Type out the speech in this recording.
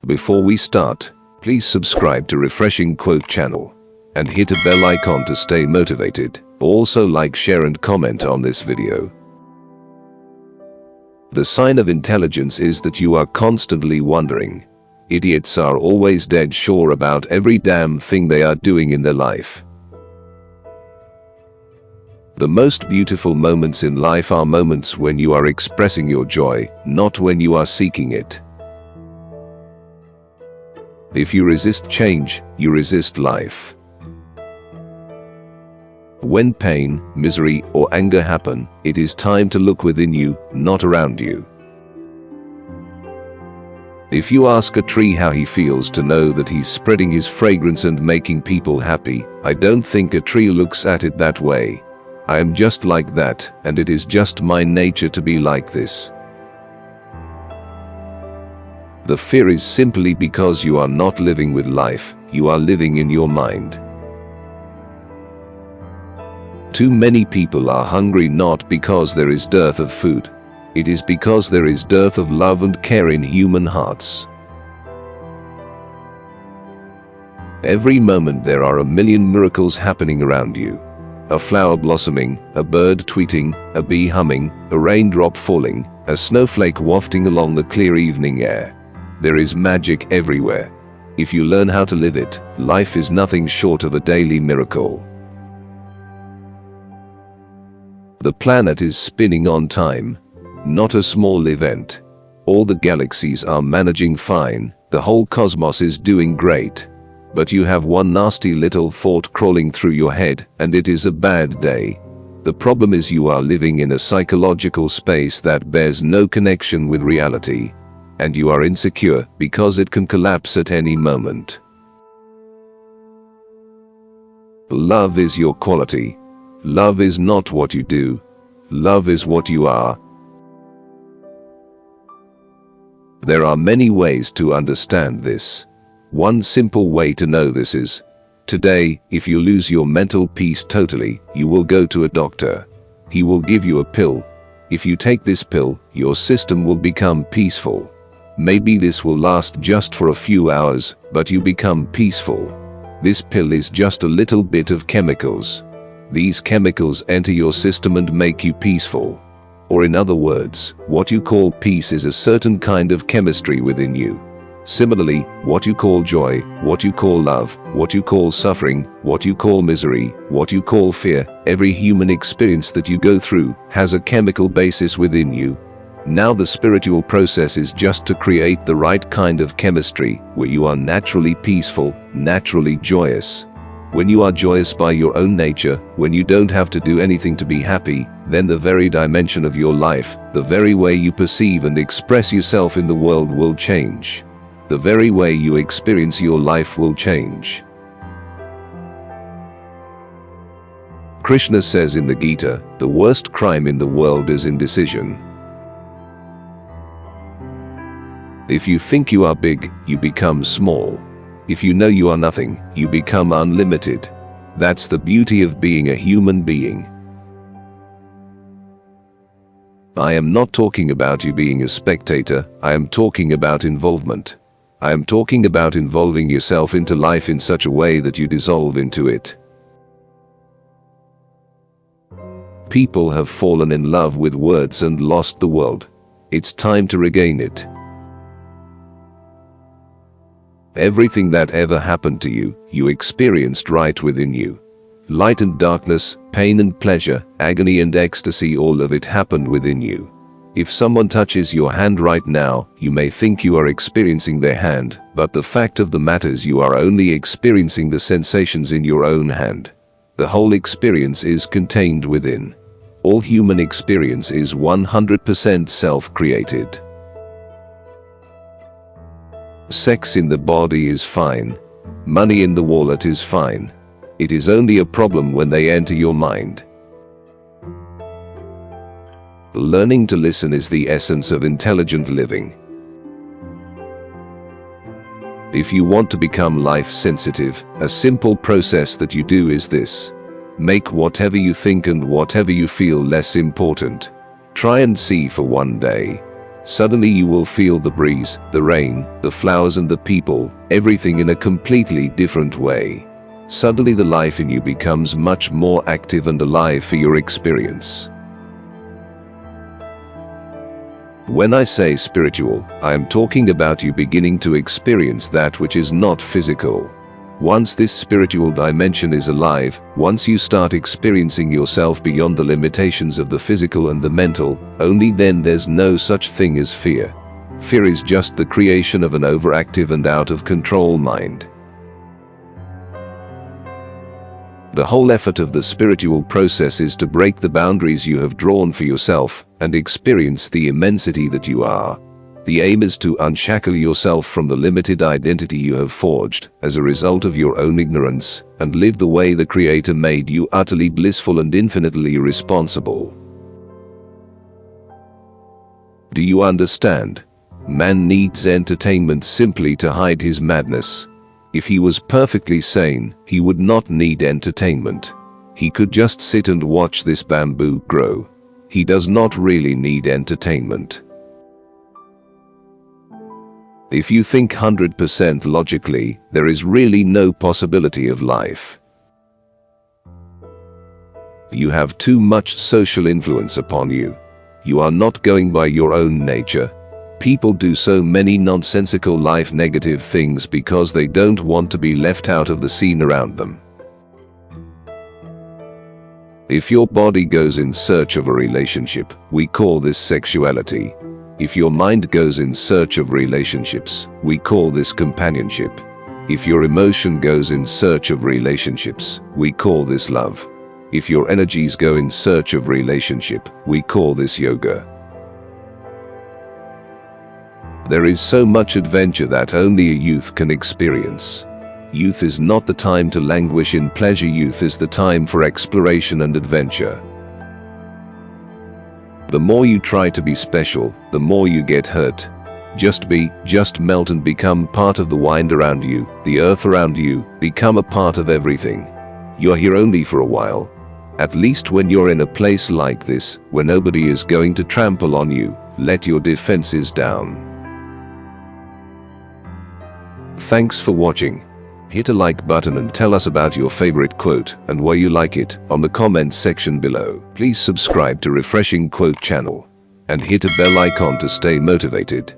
Before we start, please subscribe to Refreshing Quote channel and hit a bell icon to stay motivated. Also like, share and comment on this video. The sign of intelligence is that you are constantly wondering. Idiots are always dead sure about every damn thing they are doing in their life. The most beautiful moments in life are moments when you are expressing your joy, not when you are seeking it. If you resist change, you resist life. When pain, misery, or anger happen, it is time to look within you, not around you. If you ask a tree how he feels to know that he's spreading his fragrance and making people happy, I don't think a tree looks at it that way. I am just like that, and it is just my nature to be like this. The fear is simply because you are not living with life, you are living in your mind. Too many people are hungry not because there is dearth of food. It is because there is dearth of love and care in human hearts. Every moment there are a million miracles happening around you. A flower blossoming, a bird tweeting, a bee humming, a raindrop falling, a snowflake wafting along the clear evening air. There is magic everywhere. If you learn how to live it, life is nothing short of a daily miracle. The planet is spinning on time, not a small event. All the galaxies are managing fine, the whole cosmos is doing great. But you have one nasty little thought crawling through your head, and it is a bad day. The problem is you are living in a psychological space that bears no connection with reality. And you are insecure because it can collapse at any moment. Love is your quality. Love is not what you do. Love is what you are. There are many ways to understand this. One simple way to know this is, today, if you lose your mental peace totally, you will go to a doctor. He will give you a pill. If you take this pill, your system will become peaceful. Maybe this will last just for a few hours, but you become peaceful. This pill is just a little bit of chemicals. These chemicals enter your system and make you peaceful. Or in other words, what you call peace is a certain kind of chemistry within you. Similarly, what you call joy, what you call love, what you call suffering, what you call misery, what you call fear, every human experience that you go through has a chemical basis within you. Now the spiritual process is just to create the right kind of chemistry where you are naturally peaceful, naturally joyous. When you are joyous by your own nature, when you don't have to do anything to be happy, then the very dimension of your life, the very way you perceive and express yourself in the world will change. The very way you experience your life will change. Krishna says in the Gita, the worst crime in the world is indecision. If you think you are big, you become small. If you know you are nothing, you become unlimited. That's the beauty of being a human being. I am not talking about you being a spectator, I am talking about involvement. I am talking about involving yourself into life in such a way that you dissolve into it. People have fallen in love with words and lost the world. It's time to regain it. Everything that ever happened to you, you experienced right within you. Light and darkness, pain and pleasure, agony and ecstasy, all of it happened within you. If someone touches your hand right now, you may think you are experiencing their hand, but the fact of the matter is you are only experiencing the sensations in your own hand. The whole experience is contained within. All human experience is 100% self-created. Sex in the body is fine. Money in the wallet is fine. It is only a problem when they enter your mind. Learning to listen is the essence of intelligent living. If you want to become life sensitive, a simple process that you do is this. Make whatever you think and whatever you feel less important. Try and see for one day. Suddenly you will feel the breeze, the rain, the flowers and the people, everything in a completely different way. Suddenly the life in you becomes much more active and alive for your experience. When I say spiritual, I am talking about you beginning to experience that which is not physical. Once this spiritual dimension is alive, once you start experiencing yourself beyond the limitations of the physical and the mental, only then there's no such thing as fear. Fear is just the creation of an overactive and out of control mind. The whole effort of the spiritual process is to break the boundaries you have drawn for yourself and experience the immensity that you are. The aim is to unshackle yourself from the limited identity you have forged as a result of your own ignorance and live the way the Creator made you, utterly blissful and infinitely responsible. Do you understand? Man needs entertainment simply to hide his madness. If he was perfectly sane, he would not need entertainment. He could just sit and watch this bamboo grow. He does not really need entertainment. If you think 100% logically, there is really no possibility of life. You have too much social influence upon you. You are not going by your own nature. People do so many nonsensical life negative things because they don't want to be left out of the scene around them. If your body goes in search of a relationship, we call this sexuality. If your mind goes in search of relationships, we call this companionship. If your emotion goes in search of relationships, we call this love. If your energies go in search of relationship, we call this yoga. There is so much adventure that only a youth can experience. Youth is not the time to languish in pleasure. Youth is the time for exploration and adventure. The more you try to be special, the more you get hurt. Just be, just melt and become part of the wind around you, the earth around you, become a part of everything. You're here only for a while. At least when you're in a place like this, where nobody is going to trample on you, let your defenses down. Thanks for watching. Hit a like button and tell us about your favorite quote and why you like it on the comments section below. Please subscribe to Refreshing Quote channel and hit a bell icon to stay motivated.